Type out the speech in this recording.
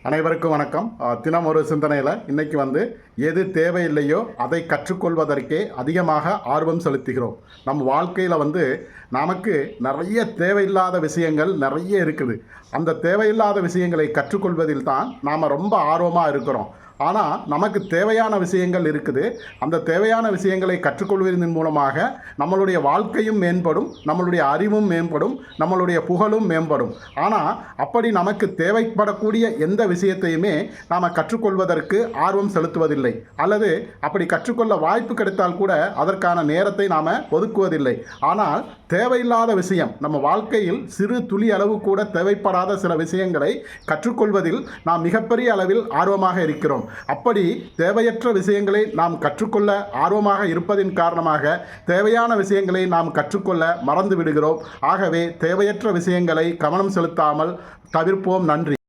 அனைவருக்கும் வணக்கம். தினம் ஒரு சிந்தனையில் இன்னைக்கு எது தேவையில்லையோ அதை கற்றுக்கொள்வதற்கே அதிகமாக ஆர்வம் செலுத்துகிறோம். நம் வாழ்க்கையில் நமக்கு நிறைய தேவையில்லாத விஷயங்கள் நிறைய இருக்குது. அந்த தேவையில்லாத விஷயங்களை கற்றுக்கொள்வதில் தான் நாம் ரொம்ப ஆர்வமாக இருக்கிறோம். ஆனால் நமக்கு தேவையான விஷயங்கள் இருக்குது. அந்த தேவையான விஷயங்களை கற்றுக்கொள்வதன் மூலமாக நம்மளுடைய வாழ்க்கையும் மேம்படும், நம்மளுடைய அறிவும் மேம்படும், நம்மளுடைய புகழும் மேம்படும். ஆனால் அப்படி நமக்கு தேவைப்படக்கூடிய எந்த விஷயத்தையுமே நாம் கற்றுக்கொள்வதற்கு ஆர்வம் செலுத்துவதில்லை, அல்லது அப்படி கற்றுக்கொள்ள வாய்ப்பு கிடைத்தால் கூட அதற்கான நேரத்தை நாம் ஒதுக்குவதில்லை. ஆனால் தேவையில்லாத விஷயம், நம்ம வாழ்க்கையில் சிறு துளி அளவு கூட தேவைப்படாத சில விஷயங்களை கற்றுக்கொள்வதில் நாம் மிகப்பெரிய அளவில் ஆர்வமாக இருக்கிறோம். அப்படி தேவையற்ற விஷயங்களை நாம் கற்றுக்கொள்ள ஆர்வமாக இருப்பதின் காரணமாக தேவையான விஷயங்களை நாம் கற்றுக்கொள்ள மறந்து விடுகிறோம். ஆகவே தேவையற்ற விஷயங்களை கவனம் செலுத்தாமல் தவிர்ப்போம். நன்றி.